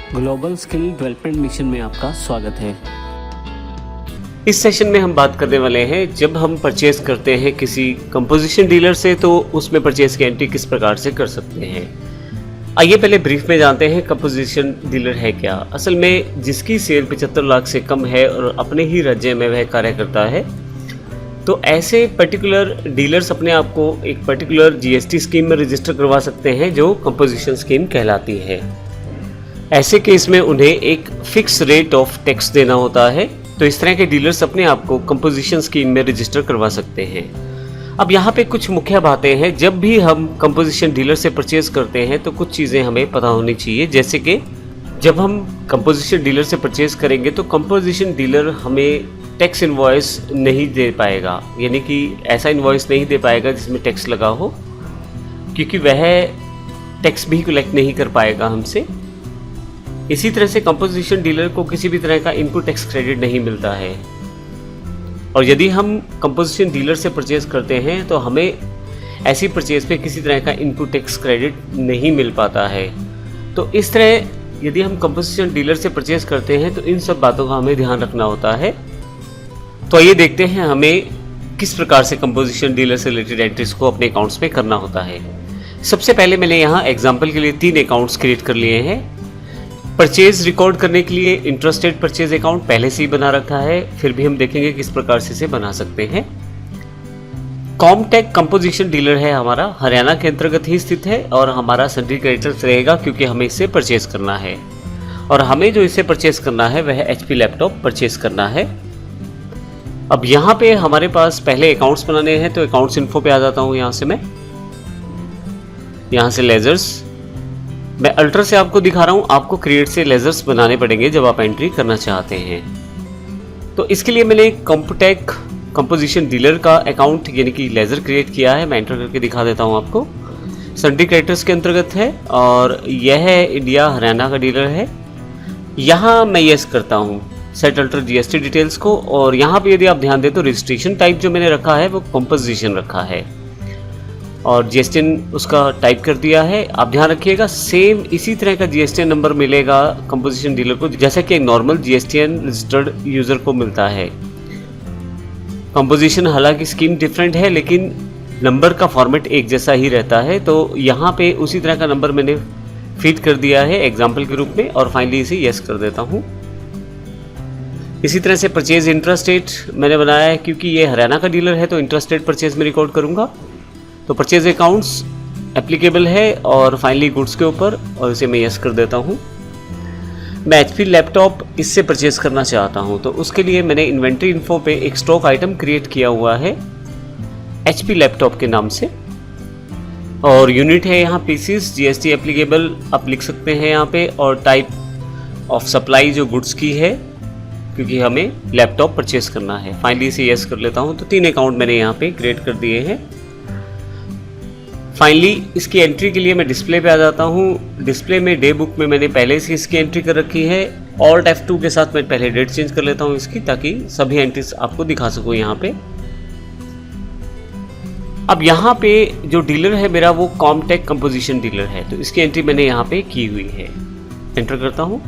Global skill development mission में आपका स्वागत है। इस सेशन में हम बात करने वाले हैं जब हम परचेज करते हैं किसी कंपोजिशन डीलर से तो उसमें परचेज की एंट्री किस प्रकार से कर सकते हैं। आइए पहले ब्रीफ में जानते हैं कंपोजिशन डीलर है क्या। असल में जिसकी सेल 75 लाख से कम है और अपने ही राज्य में वह कार्य करता है तो ऐसे पर्टिकुलर डीलर्स अपने आप को एक पर्टिकुलर जीएसटी स्कीम में रजिस्टर करवा सकते हैं जो कंपोजिशन स्कीम कहलाती है। ऐसे केस में उन्हें एक फिक्स रेट ऑफ टैक्स देना होता है, तो इस तरह के डीलर्स अपने आप को कंपोजिशन स्कीम में रजिस्टर करवा सकते हैं। अब यहाँ पे कुछ मुख्य बातें हैं। जब भी हम कंपोजिशन डीलर से परचेज करते हैं तो कुछ चीज़ें हमें पता होनी चाहिए, जैसे कि जब हम कंपोजिशन डीलर से परचेज करेंगे तो कंपोजिशन डीलर हमें टैक्स इनवॉइस नहीं दे पाएगा, यानी कि ऐसा इनवॉइस नहीं दे पाएगा जिसमें टैक्स लगा हो, क्योंकि वह टैक्स भी कलेक्ट नहीं कर पाएगा हमसे। इसी तरह से कंपोजिशन डीलर को किसी भी तरह का इनपुट टैक्स क्रेडिट नहीं मिलता है। और यदि हम कंपोजिशन डीलर से परचेज करते हैं तो हमें ऐसी परचेज पे किसी तरह का इनपुट टैक्स क्रेडिट नहीं मिल पाता है। तो इस तरह यदि हम कंपोजिशन डीलर से परचेज करते हैं तो इन सब बातों का हमें ध्यान रखना होता है। तो आइए देखते हैं हमें किस प्रकार से कंपोजिशन डीलर से रिलेटेड एंट्रीज को अपने अकाउंट्स में करना होता है। सबसे पहले मैंने यहाँ एग्जाम्पल के लिए 3 अकाउंट्स क्रिएट कर लिए हैं। परचेज रिकॉर्ड करने के लिए इंटरेस्टेड परचेज अकाउंट पहले से ही बना रखा है, फिर भी हम देखेंगे किस प्रकार से इसे बना सकते हैं। कॉमटेक कंपोजिशन डीलर है हमारा, हरियाणा के अंतर्गत ही स्थित है और हमारा सन्ड्री क्रेडिटर्स रहेगा क्योंकि हमें इसे परचेज करना है। और हमें जो इसे परचेज करना है वह HP लैपटॉप परचेज करना है। अब यहाँ पे हमारे पास पहले अकाउंट्स बनाने हैं, तो अकाउंट्स इन्फो पे आ जाता हूँ। यहाँ से मैं यहाँ से लेजर्स, मैं अल्टर से आपको दिखा रहा हूँ, आपको क्रिएट से लेजर्स बनाने पड़ेंगे जब आप एंट्री करना चाहते हैं। तो इसके लिए मैंने कॉमटेक कंपोजिशन डीलर का अकाउंट यानी कि लेजर क्रिएट किया है। मैं एंटर करके दिखा देता हूँ आपको। सन्ड्री क्रेडिटर्स के अंतर्गत है और यह इंडिया हरियाणा का डीलर है। यहाँ मैं यस करता हूँ सेट अल्टर जीएसटी डिटेल्स को, और यहाँ पे यदि आप ध्यान दें तो रजिस्ट्रेशन टाइप जो मैंने रखा है वो कंपोजिशन रखा है और जीएसटीएन उसका टाइप कर दिया है। आप ध्यान रखिएगा सेम इसी तरह का जीएसटीएन नंबर मिलेगा कंपोजिशन डीलर को जैसा कि एक नॉर्मल जीएसटीएन रजिस्टर्ड यूजर को मिलता है। कंपोजिशन हालांकि स्कीम डिफरेंट है लेकिन नंबर का फॉर्मेट एक जैसा ही रहता है, तो यहाँ पे उसी तरह का नंबर मैंने फीड कर दिया है एग्जाम्पल के रूप में और फाइनली इसे यस कर देता हूँ। इसी तरह से परचेज इंटरेस्ट रेट मैंने बनाया है, क्योंकि ये हरियाणा का डीलर है तो इंटरेस्ट रेट परचेज में रिकॉर्ड करूँगा। तो परचेज अकाउंट्स एप्लीकेबल है और फाइनली गुड्स के ऊपर, और इसे मैं यस कर देता हूँ। मैं HP लैपटॉप इससे परचेज करना चाहता हूँ, तो उसके लिए मैंने इन्वेंट्री इन्फो पे एक स्टॉक आइटम क्रिएट किया हुआ है HP लैपटॉप के नाम से, और यूनिट है यहाँ पीसीस, GST एप्लीकेबल आप लिख सकते हैं यहाँ पे, और टाइप ऑफ सप्लाई जो गुड्स की है क्योंकि हमें लैपटॉप परचेज करना है। फाइनली इसे यस कर लेता हूँ। तो 3 अकाउंट मैंने यहाँ पे क्रिएट कर दिए हैं। फाइनली इसकी एंट्री के लिए मैं डिस्प्ले पे आ जाता हूँ। डिस्प्ले में डे बुक में मैंने पहले से इसकी एंट्री कर रखी है। Alt F2 के साथ मैं पहले डेट चेंज कर लेता हूँ इसकी, ताकि सभी एंट्रीज आपको दिखा सकूँ यहाँ पे। अब यहाँ पे जो डीलर है मेरा वो कॉमटेक कंपोजिशन डीलर है, तो इसकी एंट्री मैंने यहाँ पे की हुई है। एंटर करता हूँ।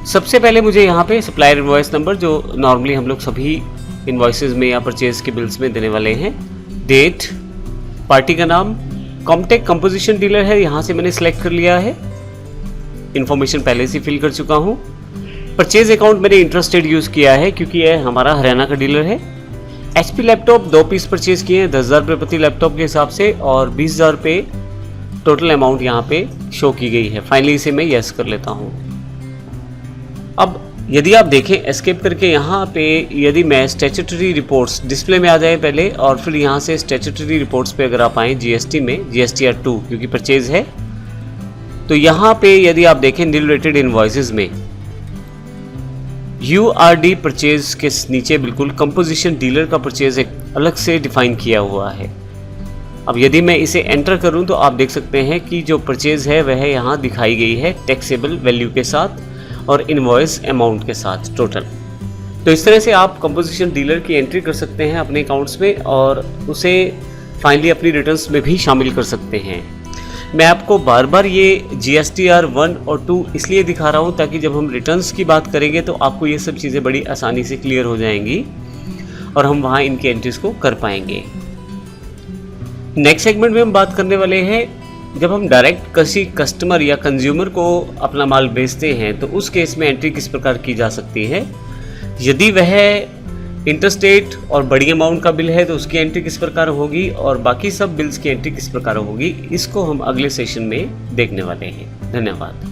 सबसे पहले मुझे यहाँ पे सप्लायर इनवॉइस नंबर जो नॉर्मली हम लोग सभी इनवॉइसेज में या परचेज के बिल्स में देने वाले हैं, डेट, पार्टी का नाम, कॉमटेक कंपोजिशन डीलर है, यहाँ से मैंने सेलेक्ट कर लिया है। इन्फॉर्मेशन पहले से फिल कर चुका हूँ। परचेज अकाउंट मैंने इंटरेस्टेड यूज़ किया है क्योंकि यह हमारा हरियाणा का डीलर है। HP लैपटॉप 2 पीस परचेज किए हैं 10,000 रुपये प्रति लैपटॉप के हिसाब से, और 20,000 रुपये टोटल अमाउंट यहाँ पे शो की गई है। फाइनली इसे मैं यस कर लेता हूँ। अब यदि आप देखें एस्केप करके यहाँ पे, यदि मैं स्टैट्यूटरी रिपोर्ट्स डिस्प्ले में आ जाए पहले और फिर यहाँ से स्टैट्यूटरी रिपोर्ट्स पे अगर आप आएँ GST में GSTR 2 क्योंकि परचेज है, तो यहाँ पे यदि आप देखें नील रेटेड इनवॉइसेज में URD परचेज के नीचे बिल्कुल कंपोजिशन डीलर का परचेज एक अलग से डिफाइन किया हुआ है। अब यदि मैं इसे एंटर करूँ तो आप देख सकते हैं कि जो परचेज है वह यहाँ दिखाई गई है टैक्सेबल वैल्यू के साथ और इनवॉइस अमाउंट के साथ टोटल। तो इस तरह से आप कंपोजिशन डीलर की एंट्री कर सकते हैं अपने अकाउंट्स में और उसे फाइनली अपनी रिटर्न्स में भी शामिल कर सकते हैं। मैं आपको बार बार ये GSTR 1 और 2 इसलिए दिखा रहा हूँ ताकि जब हम रिटर्न्स की बात करेंगे तो आपको ये सब चीज़ें बड़ी आसानी से क्लियर हो जाएंगी और हम वहाँ इनकी एंट्रीज को कर पाएंगे। नेक्स्ट सेगमेंट में हम बात करने वाले हैं जब हम डायरेक्ट किसी कस्टमर या कंज्यूमर को अपना माल बेचते हैं तो उस केस में एंट्री किस प्रकार की जा सकती है। यदि वह इंटरस्टेट और बड़ी अमाउंट का बिल है तो उसकी एंट्री किस प्रकार होगी और बाकी सब बिल्स की एंट्री किस प्रकार होगी, इसको हम अगले सेशन में देखने वाले हैं। धन्यवाद।